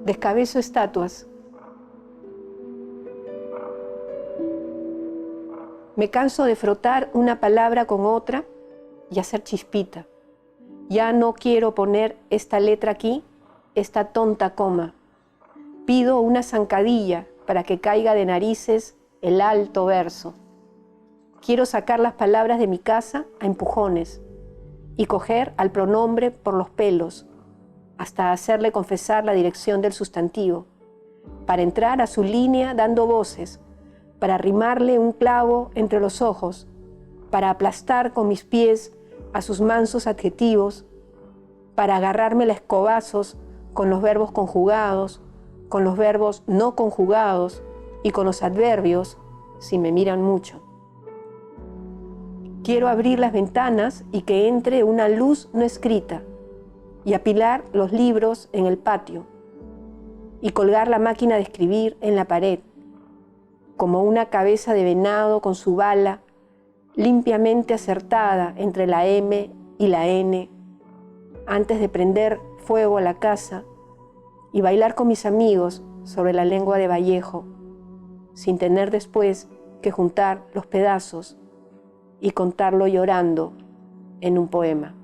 Descabezo estatuas. Me canso de frotar una palabra con otra y hacer chispita. Ya no quiero poner esta letra aquí, esta tonta coma. Pido una zancadilla para que caiga de narices el alto verso. Quiero sacar las palabras de mi casa a empujones y coger al pronombre por los pelos hasta hacerle confesar la dirección del sustantivo, para entrar a su línea dando voces, para arrimarle un clavo entre los ojos, para aplastar con mis pies a sus mansos adjetivos, para agarrármela a escobazos con los verbos conjugados, con los verbos no conjugados y con los adverbios, si me miran mucho. Quiero abrir las ventanas y que entre una luz no escrita, y apilar los libros en el patio, y colgar la máquina de escribir en la pared, como una cabeza de venado con su bala, limpiamente acertada entre la M y la N, antes de prender fuego a la casa y bailar con mis amigos sobre la lengua de Vallejo, sin tener después que juntar los pedazos y contarlo llorando en un poema.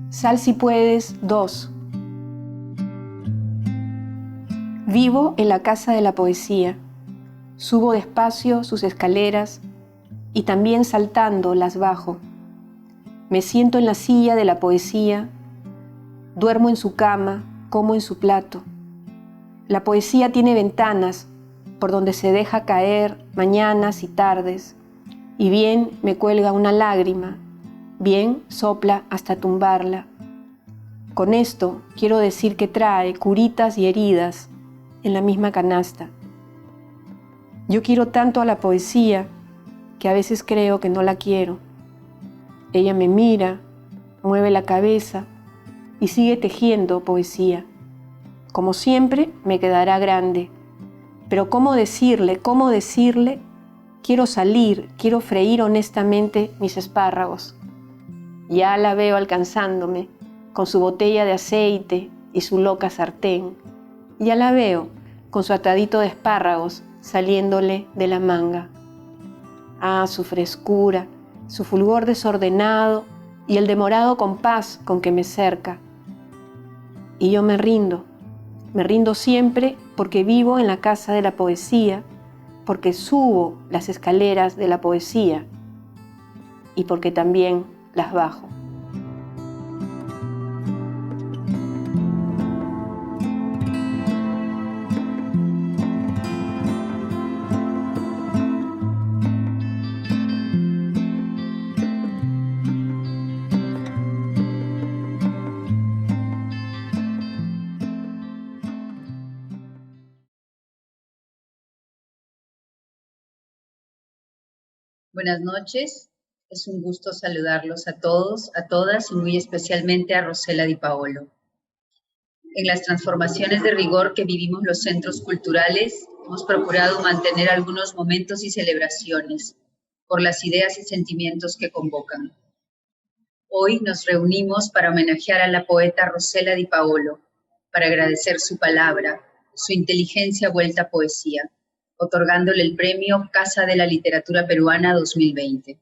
Sal si puedes, 2. Vivo en la casa de la poesía. Subo despacio sus escaleras y también saltando las bajo. Me siento en la silla de la poesía, duermo en su cama, como en su plato. La poesía tiene ventanas por donde se deja caer mañanas y tardes, y bien me cuelga una lágrima, bien sopla hasta tumbarla. Con esto quiero decir que trae curitas y heridas en la misma canasta. Yo quiero tanto a la poesía que a veces creo que no la quiero. Ella me mira, mueve la cabeza y sigue tejiendo poesía. Como siempre, me quedará grande. Pero ¿cómo decirle? Quiero salir, quiero freír honestamente mis espárragos. Ya la veo alcanzándome, con su botella de aceite y su loca sartén. Ya la veo, con su atadito de espárragos, saliéndole de la manga. Ah, su frescura, su fulgor desordenado y el demorado compás con que me cerca. Y yo me rindo siempre porque vivo en la casa de la poesía, porque subo las escaleras de la poesía y porque también las bajo. Buenas noches, es un gusto saludarlos a todos, a todas y muy especialmente a Rosela Di Paolo. En las transformaciones de rigor que vivimos los centros culturales, hemos procurado mantener algunos momentos y celebraciones por las ideas y sentimientos que convocan. Hoy nos reunimos para homenajear a la poeta Rosela Di Paolo, para agradecer su palabra, su inteligencia vuelta a poesía, otorgándole el premio Casa de la Literatura Peruana 2020.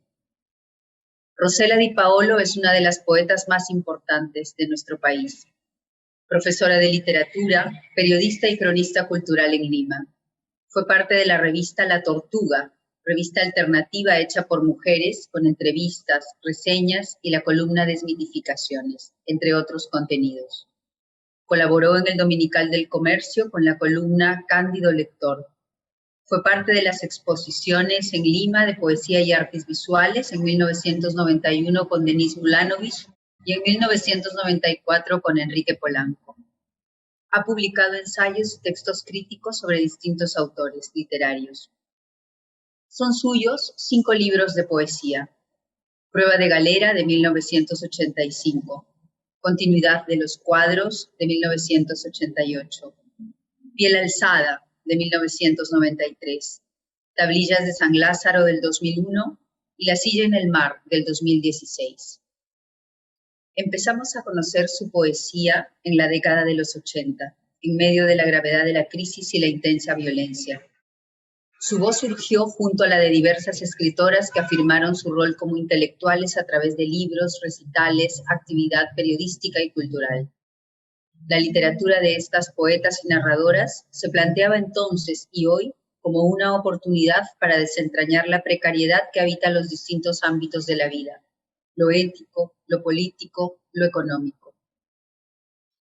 Rosela Di Paolo es una de las poetas más importantes de nuestro país. Profesora de literatura, periodista y cronista cultural en Lima. Fue parte de la revista La Tortuga, revista alternativa hecha por mujeres con entrevistas, reseñas y la columna Desmitificaciones, entre otros contenidos. Colaboró en el Dominical del Comercio con la columna Cándido Lector. Fue parte de las exposiciones en Lima de Poesía y Artes Visuales en 1991 con Denise Mulanovich y en 1994 con Enrique Polanco. Ha publicado ensayos y textos críticos sobre distintos autores literarios. Son suyos 5 libros de poesía. Prueba de Galera de 1985. Continuidad de los cuadros de 1988. Piel alzada de 1993, Tablillas de San Lázaro del 2001 y La silla en el mar del 2016. Empezamos a conocer su poesía en la década de los 80, en medio de la gravedad de la crisis y la intensa violencia. Su voz surgió junto a la de diversas escritoras que afirmaron su rol como intelectuales a través de libros, recitales, actividad periodística y cultural. La literatura de estas poetas y narradoras se planteaba entonces y hoy como una oportunidad para desentrañar la precariedad que habita los distintos ámbitos de la vida, lo ético, lo político, lo económico.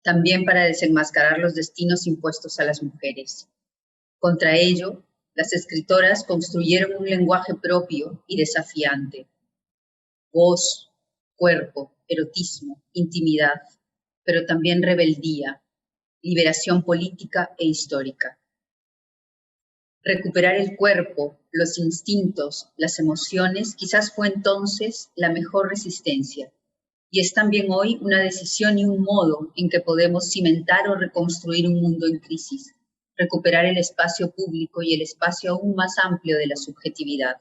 También para desenmascarar los destinos impuestos a las mujeres. Contra ello, las escritoras construyeron un lenguaje propio y desafiante. Voz, cuerpo, erotismo, intimidad, pero también rebeldía, liberación política e histórica. Recuperar el cuerpo, los instintos, las emociones, quizás fue entonces la mejor resistencia. Y es también hoy una decisión y un modo en que podemos cimentar o reconstruir un mundo en crisis, recuperar el espacio público y el espacio aún más amplio de la subjetividad.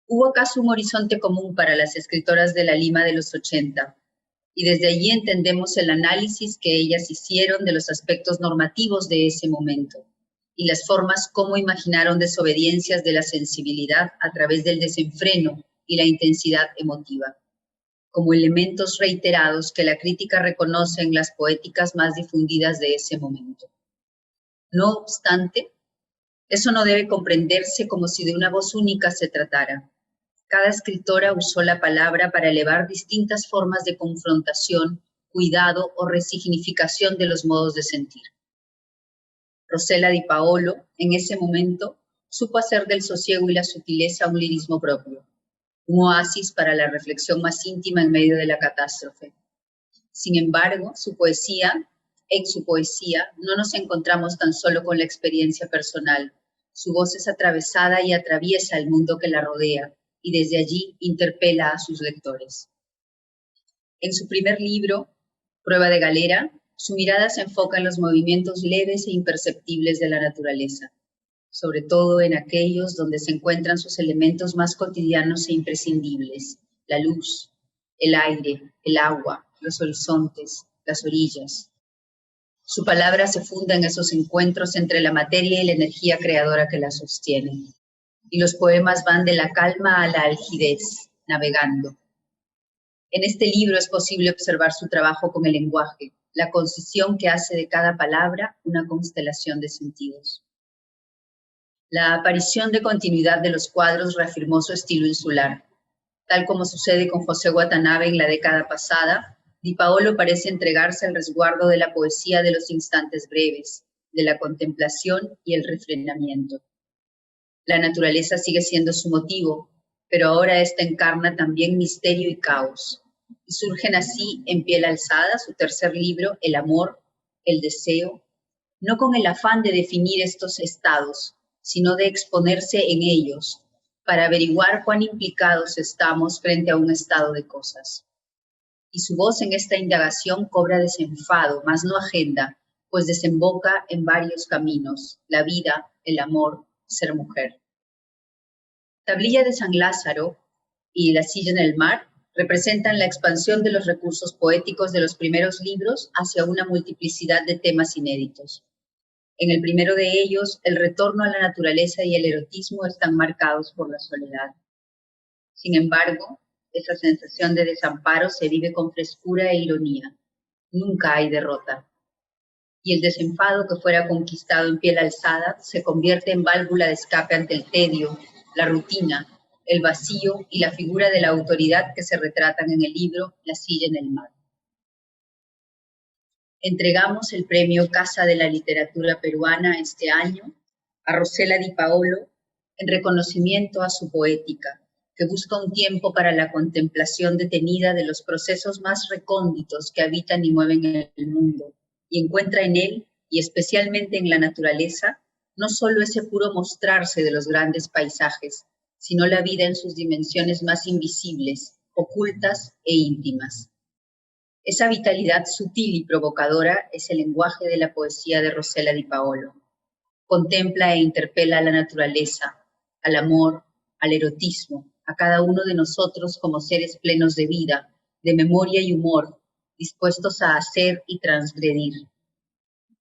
¿Hubo acaso un horizonte común para las escritoras de la Lima de los 80? Y desde allí entendemos el análisis que ellas hicieron de los aspectos normativos de ese momento y las formas como imaginaron desobediencias de la sensibilidad a través del desenfreno y la intensidad emotiva, como elementos reiterados que la crítica reconoce en las poéticas más difundidas de ese momento. No obstante, eso no debe comprenderse como si de una voz única se tratara. Cada escritora usó la palabra para elevar distintas formas de confrontación, cuidado o resignificación de los modos de sentir. Rosela Di Paolo, en ese momento, supo hacer del sosiego y la sutileza un lirismo propio, un oasis para la reflexión más íntima en medio de la catástrofe. Sin embargo, en su poesía, no nos encontramos tan solo con la experiencia personal. Su voz es atravesada y atraviesa el mundo que la rodea, y desde allí interpela a sus lectores. En su primer libro, Prueba de Galera, su mirada se enfoca en los movimientos leves e imperceptibles de la naturaleza, sobre todo en aquellos donde se encuentran sus elementos más cotidianos e imprescindibles, la luz, el aire, el agua, los horizontes, las orillas. Su palabra se funda en esos encuentros entre la materia y la energía creadora que la sostiene. Y los poemas van de la calma a la algidez, navegando. En este libro es posible observar su trabajo con el lenguaje, la concisión que hace de cada palabra una constelación de sentidos. La aparición de continuidad de los cuadros reafirmó su estilo insular. Tal como sucede con José Watanabe en la década pasada, Di Paolo parece entregarse al resguardo de la poesía de los instantes breves, de la contemplación y el refrenamiento. La naturaleza sigue siendo su motivo, pero ahora ésta encarna también misterio y caos. Y surgen así, en Piel alzada, su tercer libro, El amor, el deseo, no con el afán de definir estos estados, sino de exponerse en ellos, para averiguar cuán implicados estamos frente a un estado de cosas. Y su voz en esta indagación cobra desenfado, mas no agenda, pues desemboca en varios caminos, la vida, el amor, ser mujer. Tablilla de San Lázaro y La silla en el mar representan la expansión de los recursos poéticos de los primeros libros hacia una multiplicidad de temas inéditos. En el primero de ellos, el retorno a la naturaleza y el erotismo están marcados por la soledad. Sin embargo, esa sensación de desamparo se vive con frescura e ironía. Nunca hay derrota. Y el desenfado que fuera conquistado en Piel alzada se convierte en válvula de escape ante el tedio, la rutina, el vacío y la figura de la autoridad que se retratan en el libro La silla en el mar. Entregamos el premio Casa de la Literatura Peruana este año a Rosela Di Paolo en reconocimiento a su poética, que busca un tiempo para la contemplación detenida de los procesos más recónditos que habitan y mueven el mundo, y encuentra en él, y especialmente en la naturaleza, no solo ese puro mostrarse de los grandes paisajes, sino la vida en sus dimensiones más invisibles, ocultas e íntimas. Esa vitalidad sutil y provocadora es el lenguaje de la poesía de Rosela Di Paolo. Contempla e interpela a la naturaleza, al amor, al erotismo, a cada uno de nosotros como seres plenos de vida, de memoria y humor, dispuestos a hacer y transgredir.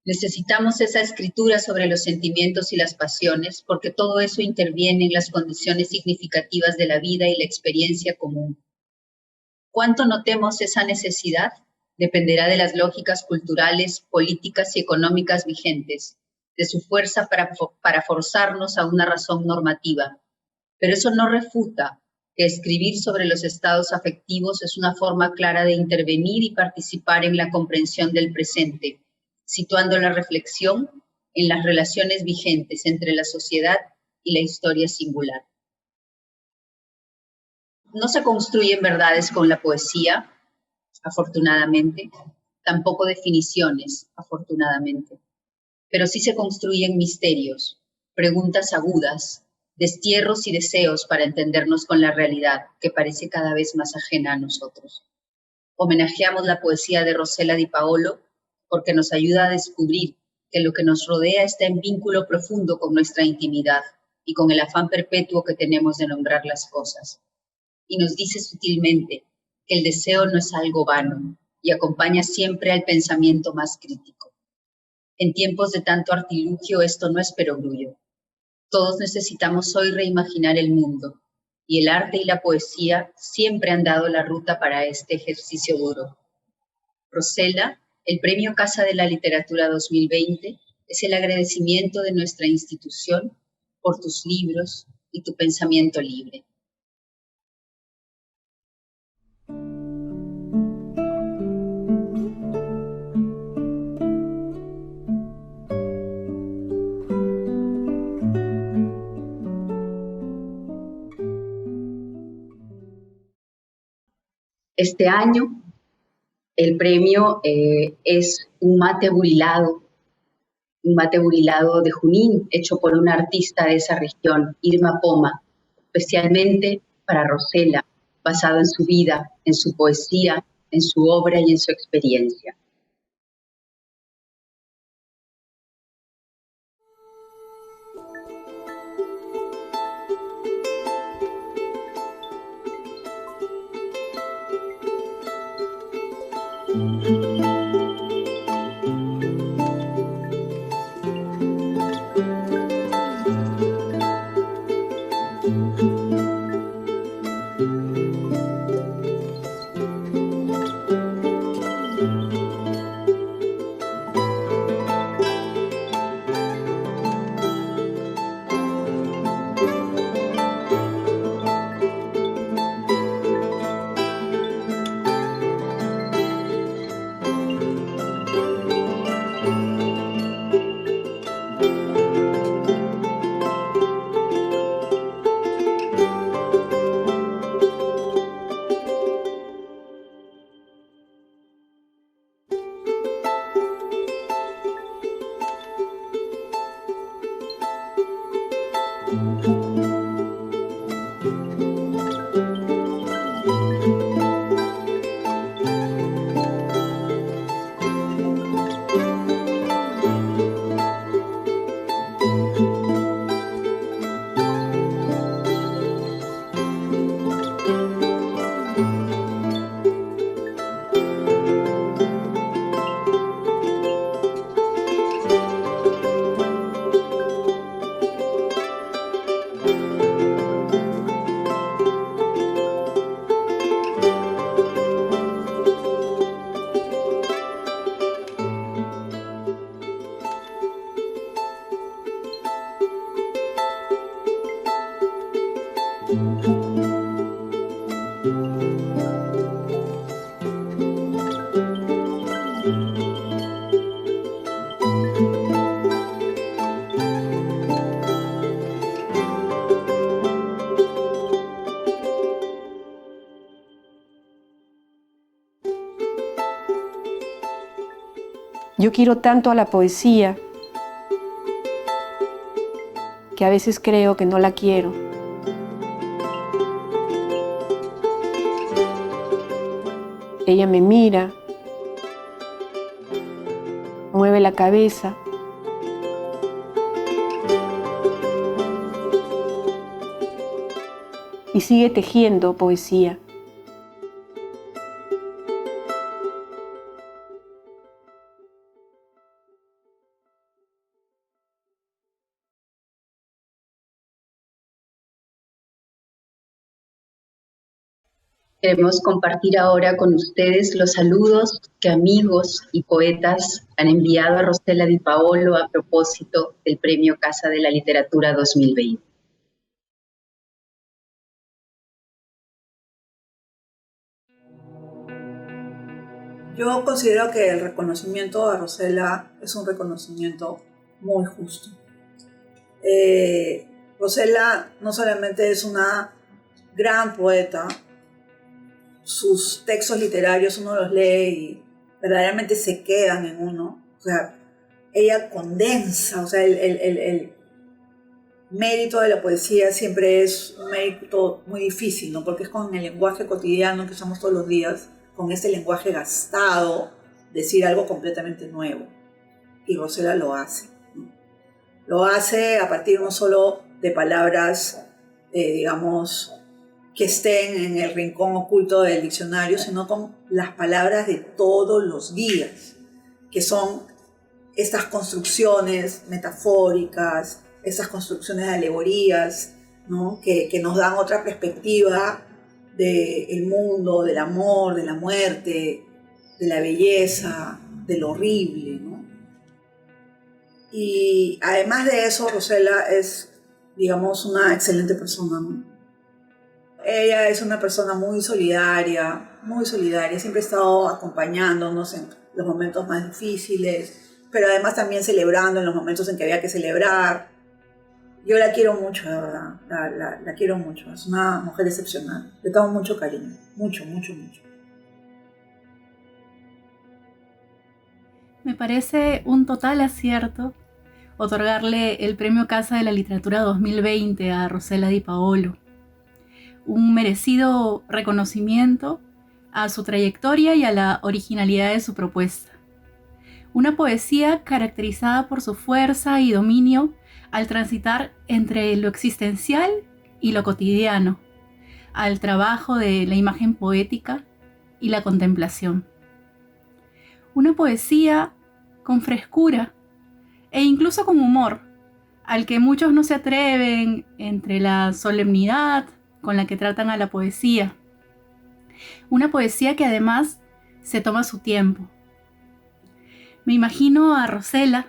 Necesitamos esa escritura sobre los sentimientos y las pasiones porque todo eso interviene en las condiciones significativas de la vida y la experiencia común. ¿Cuánto notemos esa necesidad? Dependerá de las lógicas culturales, políticas y económicas vigentes, de su fuerza para forzarnos a una razón normativa. Pero eso no refuta que escribir sobre los estados afectivos es una forma clara de intervenir y participar en la comprensión del presente, situando la reflexión en las relaciones vigentes entre la sociedad y la historia singular. No se construyen verdades con la poesía, afortunadamente, tampoco definiciones, afortunadamente, pero sí se construyen misterios, preguntas agudas, destierros y deseos para entendernos con la realidad, que parece cada vez más ajena a nosotros. Homenajeamos la poesía de Rosela Di Paolo porque nos ayuda a descubrir que lo que nos rodea está en vínculo profundo con nuestra intimidad y con el afán perpetuo que tenemos de nombrar las cosas. Y nos dice sutilmente que el deseo no es algo vano y acompaña siempre al pensamiento más crítico. En tiempos de tanto artilugio esto no es perogrullo. Todos necesitamos hoy reimaginar el mundo y el arte y la poesía siempre han dado la ruta para este ejercicio duro. Rosela, el Premio Casa de la Literatura 2020 es el agradecimiento de nuestra institución por tus libros y tu pensamiento libre. Este año el premio es un mate burilado de Junín, hecho por una artista de esa región, Irma Poma, especialmente para Rosela, basado en su vida, en su poesía, en su obra y en su experiencia. Yo quiero tanto a la poesía que a veces creo que no la quiero. Ella me mira, mueve la cabeza y sigue tejiendo poesía. Queremos compartir ahora con ustedes los saludos que amigos y poetas han enviado a Rosela Di Paolo a propósito del Premio Casa de la Literatura 2020. Yo considero que el reconocimiento a Rosela es un reconocimiento muy justo. Rosela no solamente es una gran poeta, sus textos literarios uno los lee y verdaderamente se quedan en uno. O sea, ella condensa, o sea, el mérito de la poesía siempre es un mérito muy difícil, ¿no? Porque es con el lenguaje cotidiano que usamos todos los días, con este lenguaje gastado, decir algo completamente nuevo. Y Rosela lo hace, ¿no? Lo hace a partir no solo de palabras, digamos, que estén en el rincón oculto del diccionario, sino con las palabras de todos los días, que son estas construcciones metafóricas, estas construcciones de alegorías, ¿no? que nos dan otra perspectiva del mundo, del amor, de la muerte, de la belleza, de lo horrible, ¿no? Y además de eso, Rosela es, digamos, una excelente persona, ¿no? Ella es una persona muy solidaria, siempre ha estado acompañándonos en los momentos más difíciles, pero además también celebrando en los momentos en que había que celebrar. Yo la quiero mucho, de verdad, la quiero mucho, es una mujer excepcional, le tengo mucho cariño, mucho. Me parece un total acierto otorgarle el Premio Casa de la Literatura 2020 a Rosela Di Paolo. Un merecido reconocimiento a su trayectoria y a la originalidad de su propuesta. Una poesía caracterizada por su fuerza y dominio al transitar entre lo existencial y lo cotidiano, al trabajo de la imagen poética y la contemplación. Una poesía con frescura e incluso con humor, al que muchos no se atreven entre la solemnidad con la que tratan a la poesía. Una poesía que además se toma su tiempo. Me imagino a Rosela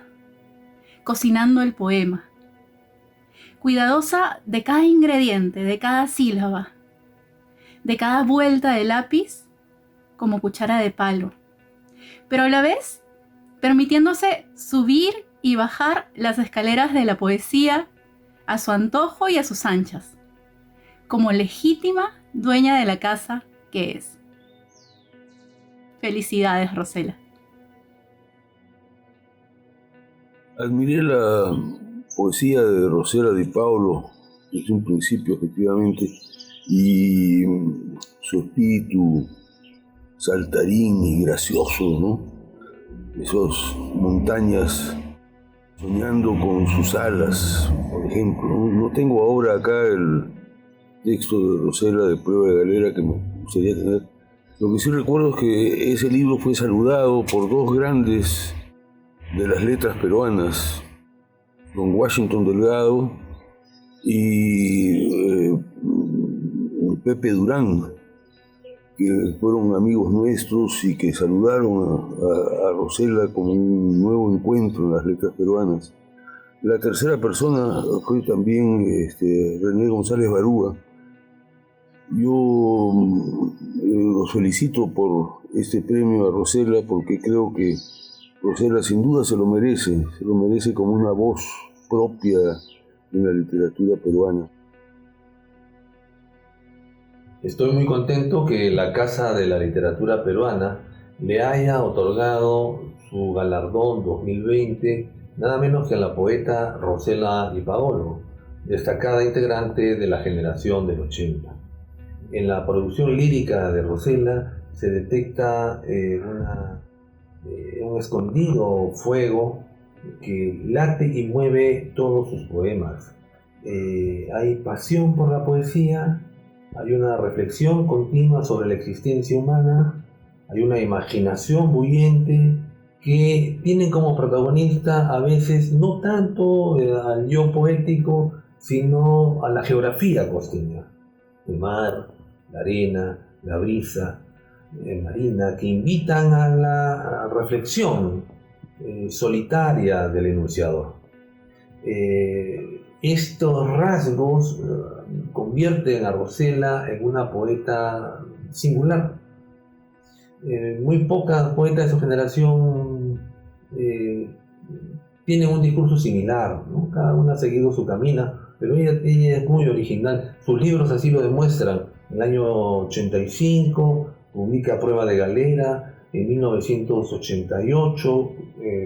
cocinando el poema, cuidadosa de cada ingrediente, de cada sílaba, de cada vuelta de lápiz como cuchara de palo, pero a la vez permitiéndose subir y bajar las escaleras de la poesía a su antojo y a sus anchas, como legítima dueña de la casa que es. Felicidades, Rosela. Admiré la poesía de Rosela Di Paolo desde un principio, efectivamente, y su espíritu saltarín y gracioso, ¿no? Esas montañas soñando con sus alas, por ejemplo. No tengo ahora acá el texto de Rosela de Prueba de Galera que me gustaría tener. Lo que sí recuerdo es que ese libro fue saludado por dos grandes de las letras peruanas, don Washington Delgado y Pepe Durán, que fueron amigos nuestros y que saludaron a Rosela como un nuevo encuentro en las letras peruanas. La tercera persona fue también René González Barúa. Yo los felicito por este premio a Rosela porque creo que Rosela sin duda se lo merece como una voz propia en la literatura peruana. Estoy muy contento que la Casa de la Literatura Peruana le haya otorgado su galardón 2020 nada menos que a la poeta Rosela Di Paolo, destacada integrante de la generación del 80. En la producción lírica de Rosela se detecta un escondido fuego que late y mueve todos sus poemas. Hay pasión por la poesía, hay una reflexión continua sobre la existencia humana, hay una imaginación bullente que tienen como protagonista a veces no tanto al yo poético, sino a la geografía costeña, el mar, la arena, la brisa marina, que invitan a la reflexión solitaria del enunciador. Estos rasgos convierten a Rosela en una poeta singular. Muy pocas poetas de su generación tienen un discurso similar, ¿no? Cada una ha seguido su camino, pero ella es muy original. Sus libros así lo demuestran. En el año 85 publica Prueba de Galera, en 1988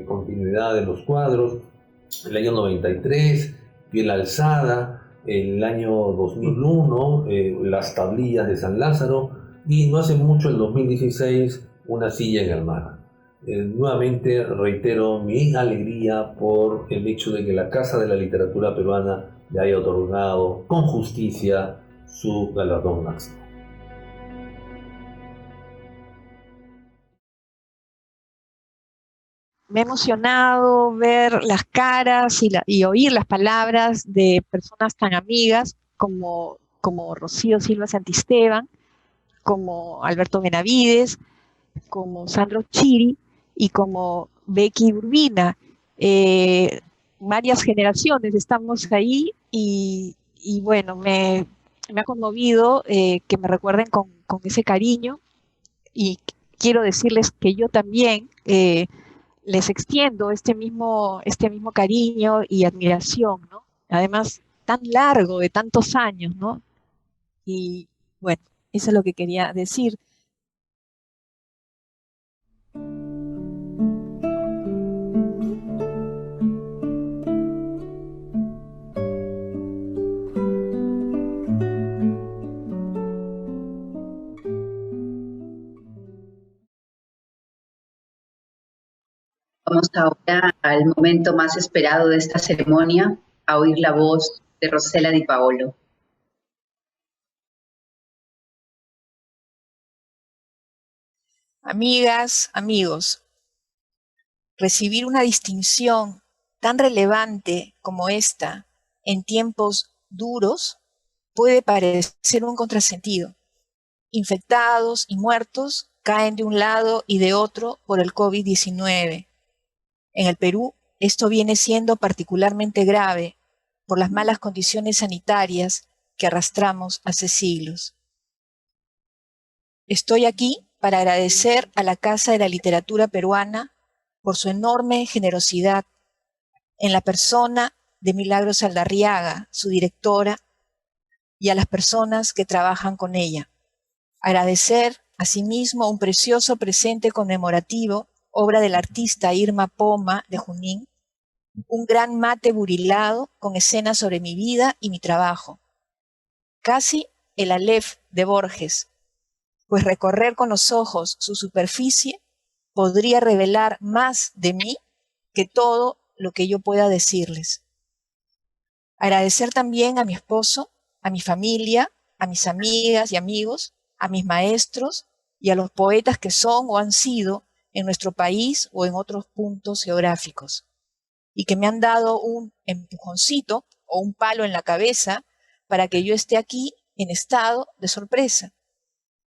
Continuidad de los Cuadros, el año 93 Piel Alzada, el año 2001 Las Tablillas de San Lázaro, y no hace mucho, el 2016, Una silla en el mar. Nuevamente reitero mi alegría por el hecho de que la Casa de la Literatura Peruana le haya otorgado con justicia su galardón máximo. Me ha emocionado ver las caras y oír las palabras de personas tan amigas como Rocío Silva Santisteban, como Alberto Benavides, como Sandro Chiri y como Becky Urbina. Varias generaciones estamos ahí y bueno, me ha conmovido que me recuerden con ese cariño, y quiero decirles que yo también les extiendo este mismo cariño y admiración, ¿no? Además, tan largo, de tantos años, ¿no? Y bueno, eso es lo que quería decir. Vamos ahora al momento más esperado de esta ceremonia, a oír la voz de Rosela Di Paolo. Amigas, amigos, recibir una distinción tan relevante como esta en tiempos duros puede parecer un contrasentido. Infectados y muertos caen de un lado y de otro por el COVID-19. En el Perú, esto viene siendo particularmente grave por las malas condiciones sanitarias que arrastramos hace siglos. Estoy aquí para agradecer a la Casa de la Literatura Peruana por su enorme generosidad en la persona de Milagros Aldarriaga, su directora, y a las personas que trabajan con ella. Agradecer asimismo un precioso presente conmemorativo, obra del artista Irma Poma de Junín, un gran mate burilado con escenas sobre mi vida y mi trabajo. Casi el Aleph de Borges, pues recorrer con los ojos su superficie podría revelar más de mí que todo lo que yo pueda decirles. Agradecer también a mi esposo, a mi familia, a mis amigas y amigos, a mis maestros y a los poetas que son o han sido en nuestro país o en otros puntos geográficos, y que me han dado un empujoncito o un palo en la cabeza para que yo esté aquí en estado de sorpresa,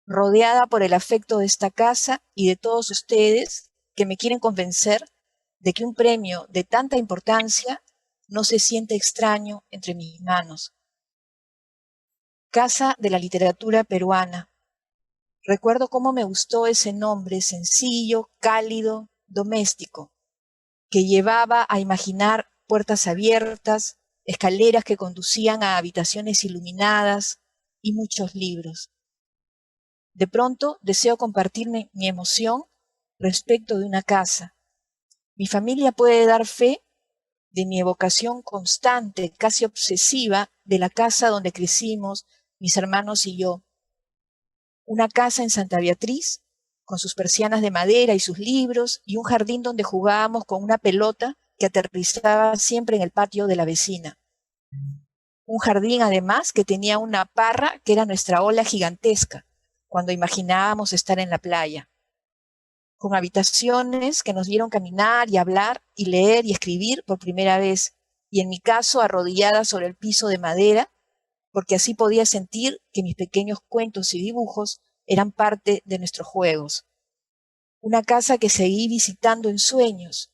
rodeada por el afecto de esta casa y de todos ustedes que me quieren convencer de que un premio de tanta importancia no se siente extraño entre mis manos. Casa de la Literatura Peruana. Recuerdo cómo me gustó ese nombre sencillo, cálido, doméstico, que llevaba a imaginar puertas abiertas, escaleras que conducían a habitaciones iluminadas y muchos libros. De pronto deseo compartir mi emoción respecto de una casa. Mi familia puede dar fe de mi evocación constante, casi obsesiva, de la casa donde crecimos mis hermanos y yo. Una casa en Santa Beatriz, con sus persianas de madera y sus libros, y un jardín donde jugábamos con una pelota que aterrizaba siempre en el patio de la vecina. Un jardín además que tenía una parra que era nuestra ola gigantesca, cuando imaginábamos estar en la playa. Con habitaciones que nos dieron caminar y hablar y leer y escribir por primera vez, y en mi caso arrodillada sobre el piso de madera, porque así podía sentir que mis pequeños cuentos y dibujos eran parte de nuestros juegos. Una casa que seguí visitando en sueños,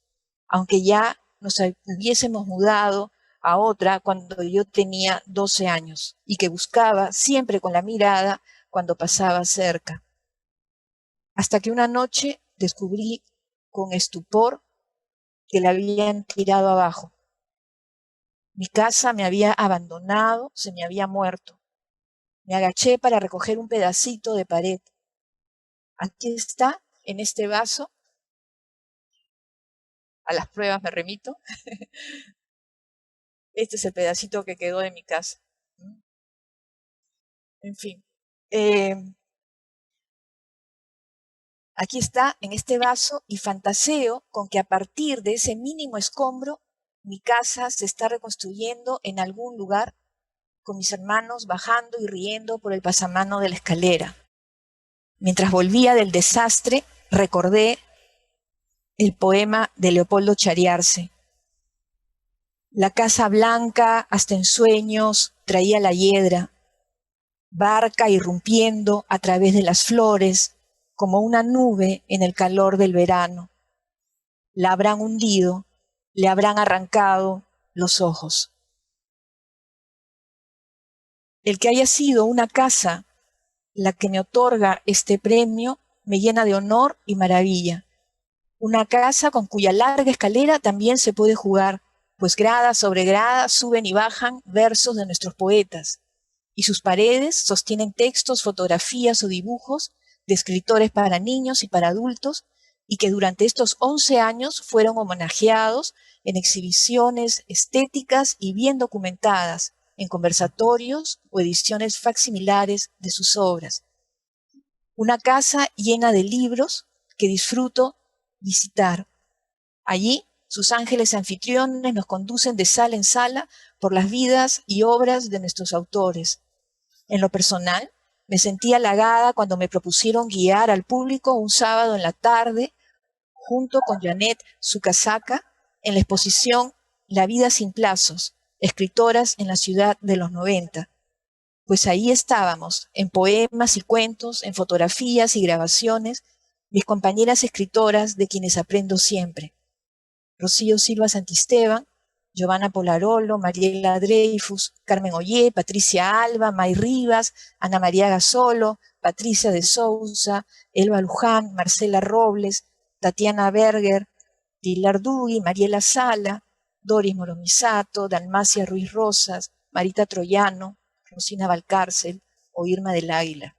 aunque ya nos hubiésemos mudado a otra cuando yo tenía 12 años, y que buscaba siempre con la mirada cuando pasaba cerca. Hasta que una noche descubrí con estupor que la habían tirado abajo. Mi casa me había abandonado, se me había muerto. Me agaché para recoger un pedacito de pared. Aquí está, en este vaso. A las pruebas me remito. Este es el pedacito que quedó de mi casa. En fin. Aquí está, en este vaso, y fantaseo con que a partir de ese mínimo escombro, mi casa se está reconstruyendo en algún lugar, con mis hermanos bajando y riendo por el pasamano de la escalera. Mientras volvía del desastre, recordé el poema de Leopoldo Chariarce. La casa blanca, hasta en sueños, traía la hiedra, barca irrumpiendo a través de las flores, como una nube en el calor del verano. La habrán hundido, le habrán arrancado los ojos. El que haya sido una casa la que me otorga este premio me llena de honor y maravilla. Una casa con cuya larga escalera también se puede jugar, pues grada sobre grada suben y bajan versos de nuestros poetas, y sus paredes sostienen textos, fotografías o dibujos de escritores para niños y para adultos, y que durante estos 11 años fueron homenajeados en exhibiciones estéticas y bien documentadas, en conversatorios o ediciones facsimilares de sus obras. Una casa llena de libros que disfruto visitar. Allí, sus ángeles anfitriones nos conducen de sala en sala por las vidas y obras de nuestros autores. En lo personal, me sentí halagada cuando me propusieron guiar al público un sábado en la tarde, junto con Janet Sukasaka, en la exposición La vida sin plazos, escritoras en la ciudad de los 90. Pues ahí estábamos, en poemas y cuentos, en fotografías y grabaciones, mis compañeras escritoras de quienes aprendo siempre. Rocío Silva Santisteban, Giovanna Polarolo, Mariela Dreyfus, Carmen Ollé, Patricia Alba, May Rivas, Ana María Gasolo, Patricia de Sousa, Elba Luján, Marcela Robles, Tatiana Berger, Pilar Dugui, Mariela Sala, Doris Moromisato, Dalmacia Ruiz Rosas, Marita Troyano, Rosina Valcárcel o Irma del Águila.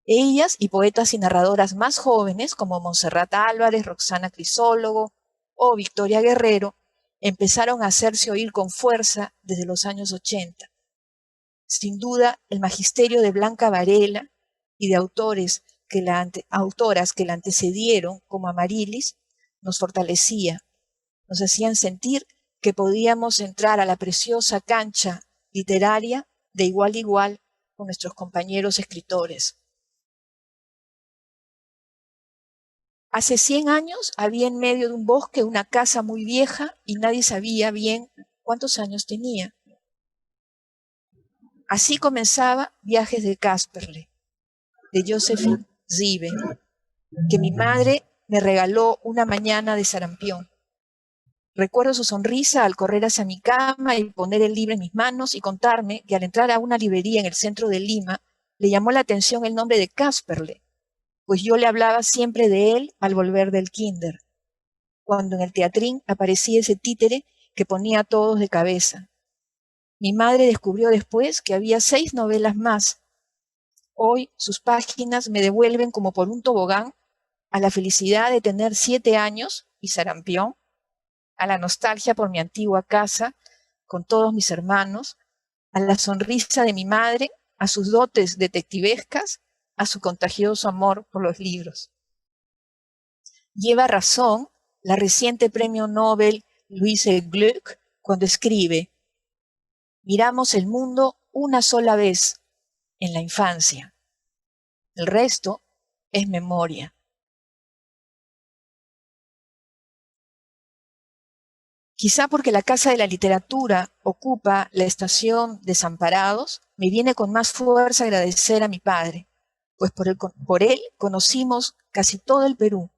Ellas y poetas y narradoras más jóvenes como Montserrat Álvarez, Roxana Crisólogo o Victoria Guerrero empezaron a hacerse oír con fuerza desde los años 80. Sin duda, el magisterio de Blanca Varela y de autoras que la antecedieron, como Amarilis, nos fortalecía, nos hacían sentir que podíamos entrar a la preciosa cancha literaria de igual a igual con nuestros compañeros escritores. Hace 100 años había en medio de un bosque una casa muy vieja y nadie sabía bien cuántos años tenía. Así comenzaba Viajes de Casperle, de Josephine Zibe, que mi madre me regaló una mañana de sarampión. Recuerdo su sonrisa al correr hacia mi cama y poner el libro en mis manos y contarme que al entrar a una librería en el centro de Lima, le llamó la atención el nombre de Casperle, pues yo le hablaba siempre de él al volver del kinder, cuando en el teatrín aparecía ese títere que ponía a todos de cabeza. Mi madre descubrió después que había 6 novelas más. Hoy sus páginas me devuelven como por un tobogán a la felicidad de tener 7 años y sarampión, a la nostalgia por mi antigua casa, con todos mis hermanos, a la sonrisa de mi madre, a sus dotes detectivescas, a su contagioso amor por los libros. Lleva razón la reciente premio Nobel Louise Gluck cuando escribe: Miramos el mundo una sola vez, en la infancia. El resto es memoria. Quizá porque la Casa de la Literatura ocupa la estación Desamparados, me viene con más fuerza agradecer a mi padre, pues por él conocimos casi todo el Perú.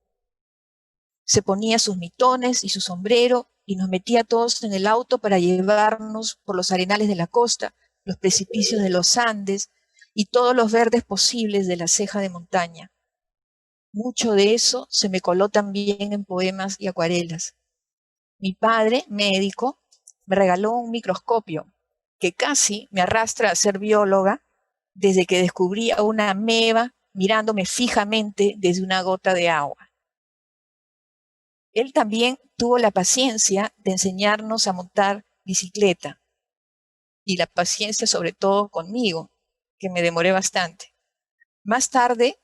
Se ponía sus mitones y su sombrero y nos metía a todos en el auto para llevarnos por los arenales de la costa, los precipicios de los Andes y todos los verdes posibles de la ceja de montaña. Mucho de eso se me coló también en poemas y acuarelas. Mi padre, médico, me regaló un microscopio que casi me arrastra a ser bióloga desde que descubrí a una ameba mirándome fijamente desde una gota de agua. Él también tuvo la paciencia de enseñarnos a montar bicicleta y la paciencia sobre todo conmigo, que me demoré bastante. Más tarde,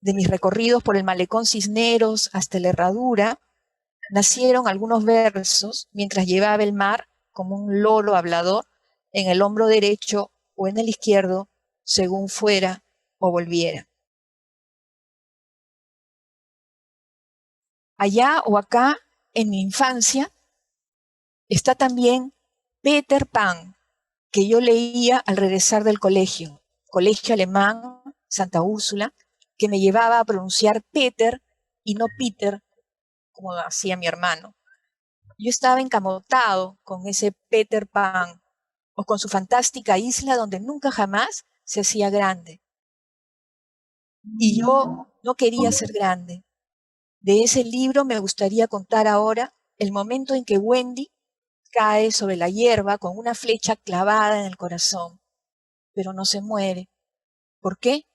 de mis recorridos por el malecón Cisneros hasta la Herradura, nacieron algunos versos mientras llevaba el mar como un loro hablador en el hombro derecho o en el izquierdo, según fuera o volviera. Allá o acá, en mi infancia, está también Peter Pan, que yo leía al regresar del colegio alemán, Santa Úrsula, que me llevaba a pronunciar Peter y no Peter, como hacía mi hermano. Yo estaba encamotado con ese Peter Pan, o con su fantástica isla donde nunca jamás se hacía grande. Y yo no quería ser grande. De ese libro me gustaría contar ahora el momento en que Wendy cae sobre la hierba con una flecha clavada en el corazón, pero no se muere. ¿Por qué?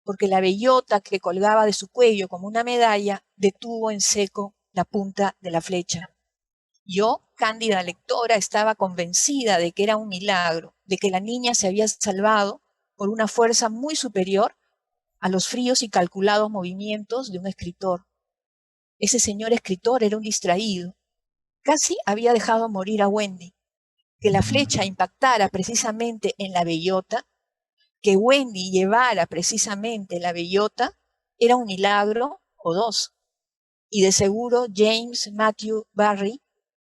Porque la bellota que colgaba de su cuello como una medalla detuvo en seco la punta de la flecha. Yo, cándida lectora, estaba convencida de que era un milagro, de que la niña se había salvado por una fuerza muy superior a los fríos y calculados movimientos de un escritor. Ese señor escritor era un distraído. Casi había dejado morir a Wendy. Que la flecha impactara precisamente en la bellota, que Wendy llevara precisamente la bellota, era un milagro o dos. Y de seguro James Matthew Barrie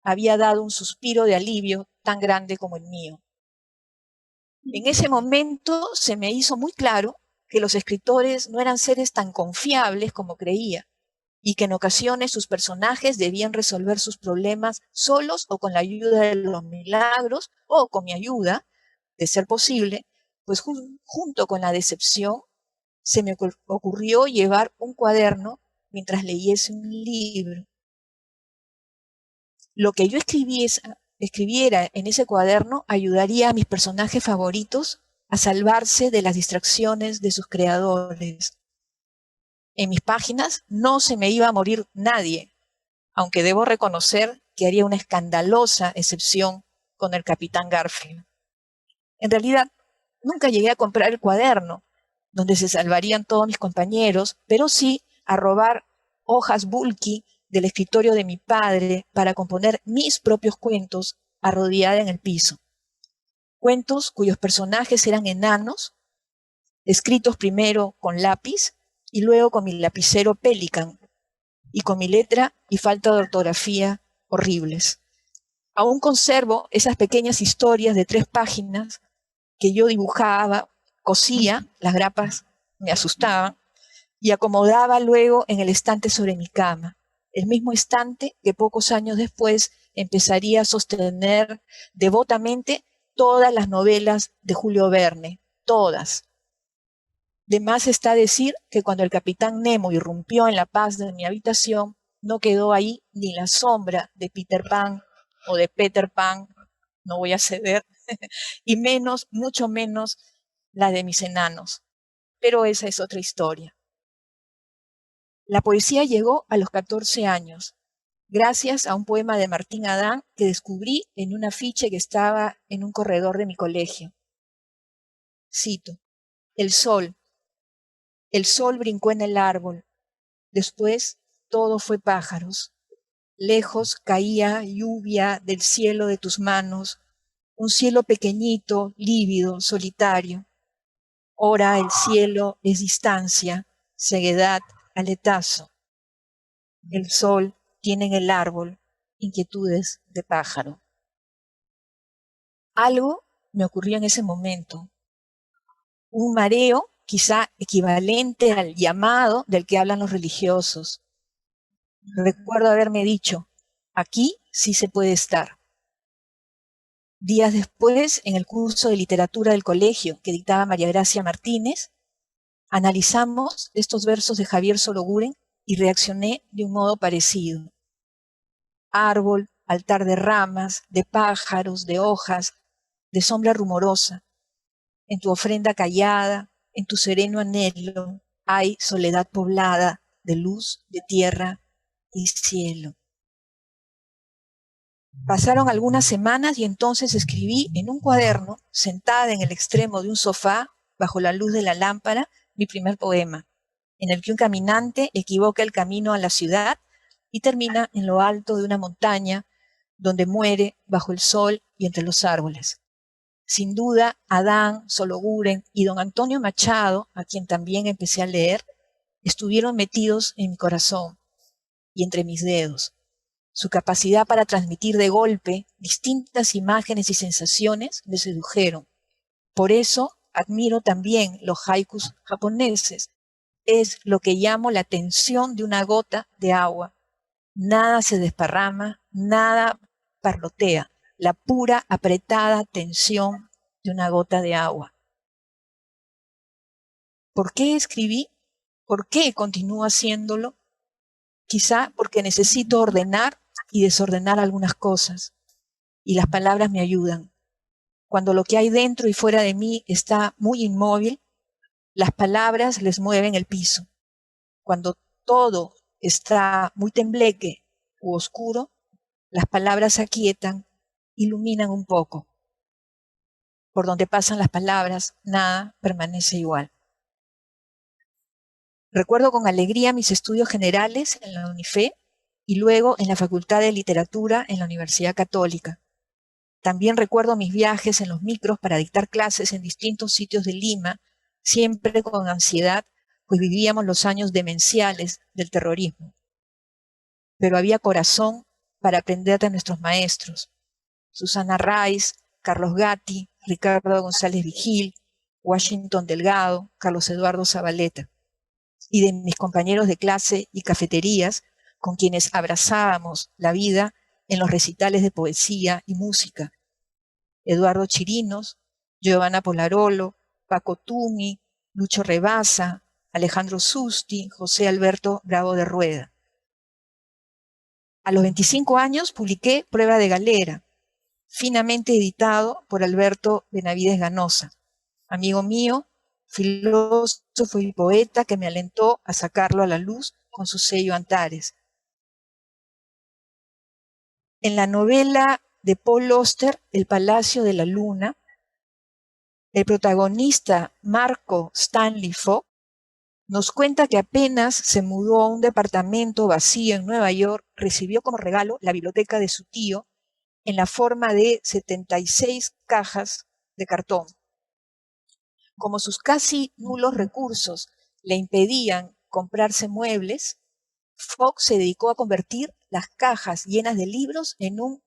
había dado un suspiro de alivio tan grande como el mío. En ese momento se me hizo muy claro que los escritores no eran seres tan confiables como creía, y que en ocasiones sus personajes debían resolver sus problemas solos o con la ayuda de los milagros, o con mi ayuda, de ser posible, pues junto con la decepción se me ocurrió llevar un cuaderno mientras leyese un libro. Lo que yo escribiera en ese cuaderno ayudaría a mis personajes favoritos a salvarse de las distracciones de sus creadores. En mis páginas no se me iba a morir nadie, aunque debo reconocer que haría una escandalosa excepción con el Capitán Garfield. En realidad, nunca llegué a comprar el cuaderno, donde se salvarían todos mis compañeros, pero sí a robar hojas bulky del escritorio de mi padre para componer mis propios cuentos arrodillada en el piso. Cuentos cuyos personajes eran enanos, escritos primero con lápiz y luego con mi lapicero Pelican, y con mi letra y falta de ortografía horribles. Aún conservo esas pequeñas historias de 3 páginas que yo dibujaba, cosía, las grapas me asustaban, y acomodaba luego en el estante sobre mi cama, el mismo estante que pocos años después empezaría a sostener devotamente todas las novelas de Julio Verne, todas. De más está decir que cuando el capitán Nemo irrumpió en la paz de mi habitación, no quedó ahí ni la sombra de Peter Pan o de Peter Pan, no voy a ceder, y menos, mucho menos, la de mis enanos. Pero esa es otra historia. La poesía llegó a los 14 años, gracias a un poema de Martín Adán que descubrí en un afiche que estaba en un corredor de mi colegio. Cito: el sol brincó en el árbol, después todo fue pájaros. Lejos caía lluvia del cielo de tus manos, un cielo pequeñito, lívido, solitario. Ora el cielo es distancia, ceguedad, aletazo. El sol tiene en el árbol inquietudes de pájaro. Algo me ocurrió en ese momento. Un mareo, quizá equivalente al llamado del que hablan los religiosos. Recuerdo haberme dicho, aquí sí se puede estar. Días después, en el curso de literatura del colegio que dictaba María Gracia Martínez, analizamos estos versos de Javier Sologuren y reaccioné de un modo parecido. Árbol, altar de ramas, de pájaros, de hojas, de sombra rumorosa. En tu ofrenda callada, en tu sereno anhelo, hay soledad poblada de luz, de tierra y cielo. Pasaron algunas semanas y entonces escribí en un cuaderno, sentada en el extremo de un sofá, bajo la luz de la lámpara, mi primer poema, en el que un caminante equivoca el camino a la ciudad y termina en lo alto de una montaña, donde muere bajo el sol y entre los árboles. Sin duda, Adán, Sologuren y don Antonio Machado, a quien también empecé a leer, estuvieron metidos en mi corazón y entre mis dedos. Su capacidad para transmitir de golpe distintas imágenes y sensaciones me sedujeron. Por eso admiro también los haikus japoneses. Es lo que llamo la tensión de una gota de agua. Nada se desparrama, nada parlotea. La pura, apretada tensión de una gota de agua. ¿Por qué escribí? ¿Por qué continúo haciéndolo? Quizá porque necesito ordenar y desordenar algunas cosas, y las palabras me ayudan. Cuando lo que hay dentro y fuera de mí está muy inmóvil, las palabras les mueven el piso. Cuando todo está muy tembleque u oscuro, las palabras se aquietan, iluminan un poco. Por donde pasan las palabras, nada permanece igual. Recuerdo con alegría mis estudios generales en la UNIFE y luego en la Facultad de Literatura en la Universidad Católica. También recuerdo mis viajes en los micros para dictar clases en distintos sitios de Lima, siempre con ansiedad, pues vivíamos los años demenciales del terrorismo. Pero había corazón para aprender de nuestros maestros. Susana Rice, Carlos Gatti, Ricardo González Vigil, Washington Delgado, Carlos Eduardo Zabaleta. Y de mis compañeros de clase y cafeterías, con quienes abrazábamos la vida en los recitales de poesía y música. Eduardo Chirinos, Giovanna Polarolo, Paco Tumi, Lucho Rebasa, Alejandro Susti, José Alberto Bravo de Rueda. A los 25 años publiqué Prueba de Galera, finamente editado por Alberto Benavides Ganosa, amigo mío, filósofo y poeta que me alentó a sacarlo a la luz con su sello Antares. En la novela de Paul Auster, El Palacio de la Luna, el protagonista Marco Stanley Fogg nos cuenta que apenas se mudó a un departamento vacío en Nueva York, recibió como regalo la biblioteca de su tío en la forma de 76 cajas de cartón. Como sus casi nulos recursos le impedían comprarse muebles, Fogg se dedicó a convertir las cajas llenas de libros en un,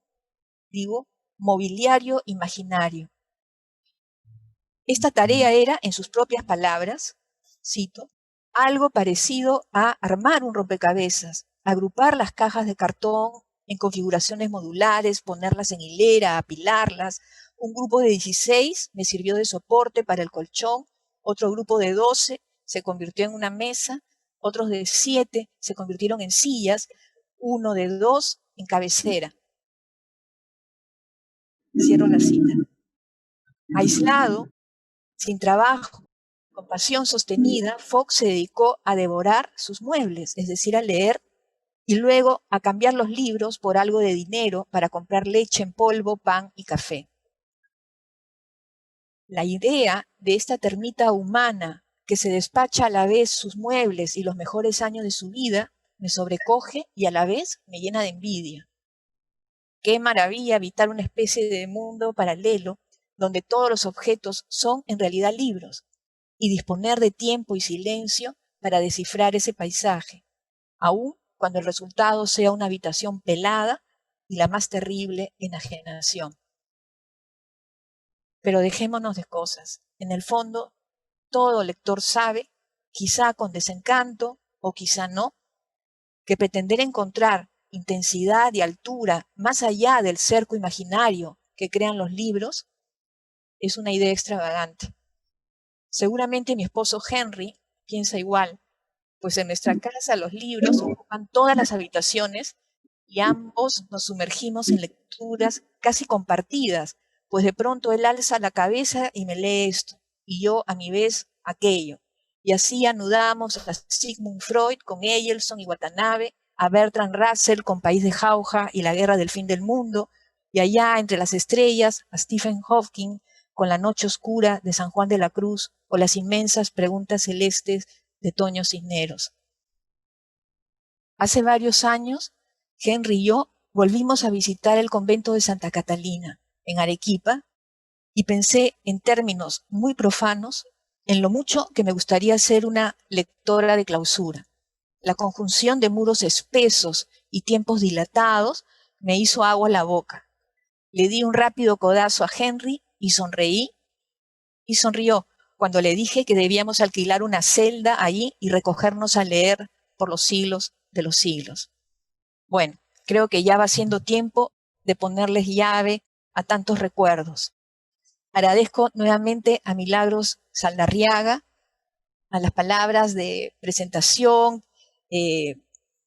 mobiliario imaginario. Esta tarea era, en sus propias palabras, cito, algo parecido a armar un rompecabezas, agrupar las cajas de cartón en configuraciones modulares, ponerlas en hilera, apilarlas. Un grupo de 16 me sirvió de soporte para el colchón, otro grupo de 12 se convirtió en una mesa, otros de 7 se convirtieron en sillas, uno de 2 en cabecera. Cierro la cita. Aislado, sin trabajo, con pasión sostenida, Fogg se dedicó a devorar sus muebles, es decir, a leer, y luego a cambiar los libros por algo de dinero para comprar leche en polvo, pan y café. La idea de esta termita humana que se despacha a la vez sus muebles y los mejores años de su vida me sobrecoge y a la vez me llena de envidia. Qué maravilla habitar una especie de mundo paralelo donde todos los objetos son en realidad libros y disponer de tiempo y silencio para descifrar ese paisaje, aun cuando el resultado sea una habitación pelada y la más terrible enajenación. Pero dejémonos de cosas. En el fondo, todo lector sabe, quizá con desencanto o quizá no, que pretender encontrar intensidad y altura más allá del cerco imaginario que crean los libros es una idea extravagante. Seguramente mi esposo Henry piensa igual, pues en nuestra casa los libros ocupan todas las habitaciones y ambos nos sumergimos en lecturas casi compartidas, pues de pronto él alza la cabeza y me lee esto, y yo a mi vez aquello. Y así anudamos a Sigmund Freud con Egelson y Watanabe, a Bertrand Russell con País de Jauja y La Guerra del Fin del Mundo, y allá entre las estrellas a Stephen Hawking con La Noche Oscura de San Juan de la Cruz o Las inmensas preguntas celestes de Toño Cisneros. Hace varios años, Henry y yo volvimos a visitar el convento de Santa Catalina, en Arequipa, y pensé en términos muy profanos en lo mucho que me gustaría ser una lectora de clausura. La conjunción de muros espesos y tiempos dilatados me hizo agua a la boca. Le di un rápido codazo a Henry y sonreí, y sonrió cuando le dije que debíamos alquilar una celda allí y recogernos a leer por los siglos de los siglos. Bueno, creo que ya va siendo tiempo de ponerles llave a tantos recuerdos. Agradezco nuevamente a Milagros Saldarriaga, a las palabras de presentación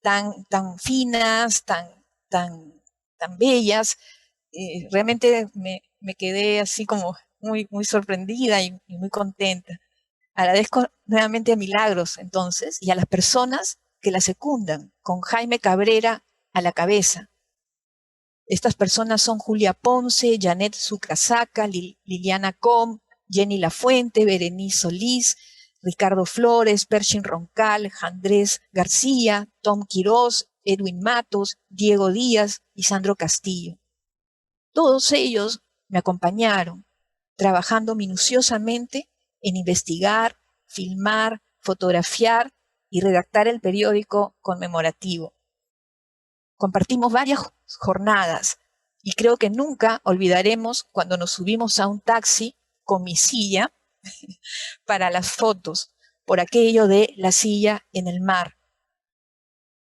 tan finas, tan bellas. Realmente me quedé así como muy sorprendida y muy contenta. Agradezco nuevamente a Milagros, entonces, y a las personas que la secundan, con Jaime Cabrera a la cabeza. Estas personas son Julia Ponce, Janet Sucasaca, Liliana Com, Jenny Lafuente, Berenice Solís, Ricardo Flores, Pershing Roncal, Andrés García, Tom Quirós, Edwin Matos, Diego Díaz y Sandro Castillo. Todos ellos me acompañaron, trabajando minuciosamente en investigar, filmar, fotografiar y redactar el periódico conmemorativo. Compartimos varias jornadas y creo que nunca olvidaremos cuando nos subimos a un taxi con mi silla para las fotos, por aquello de La silla en el mar.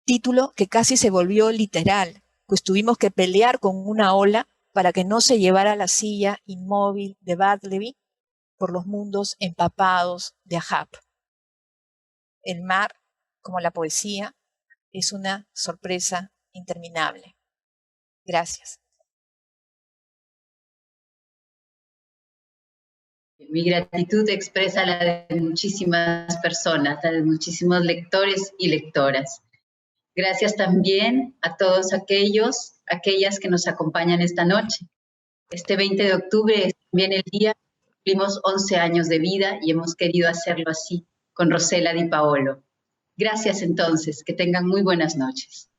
Título que casi se volvió literal, pues tuvimos que pelear con una ola para que no se llevara la silla inmóvil de Bartleby por los mundos empapados de Ahab. El mar, como la poesía, es una sorpresa interminable. Gracias. Mi gratitud expresa la de muchísimas personas, la de muchísimos lectores y lectoras. Gracias también a todos aquellas que nos acompañan esta noche. Este 20 de octubre es también el día que cumplimos 11 años de vida y hemos querido hacerlo así, con Rosela Di Paolo. Gracias entonces, que tengan muy buenas noches.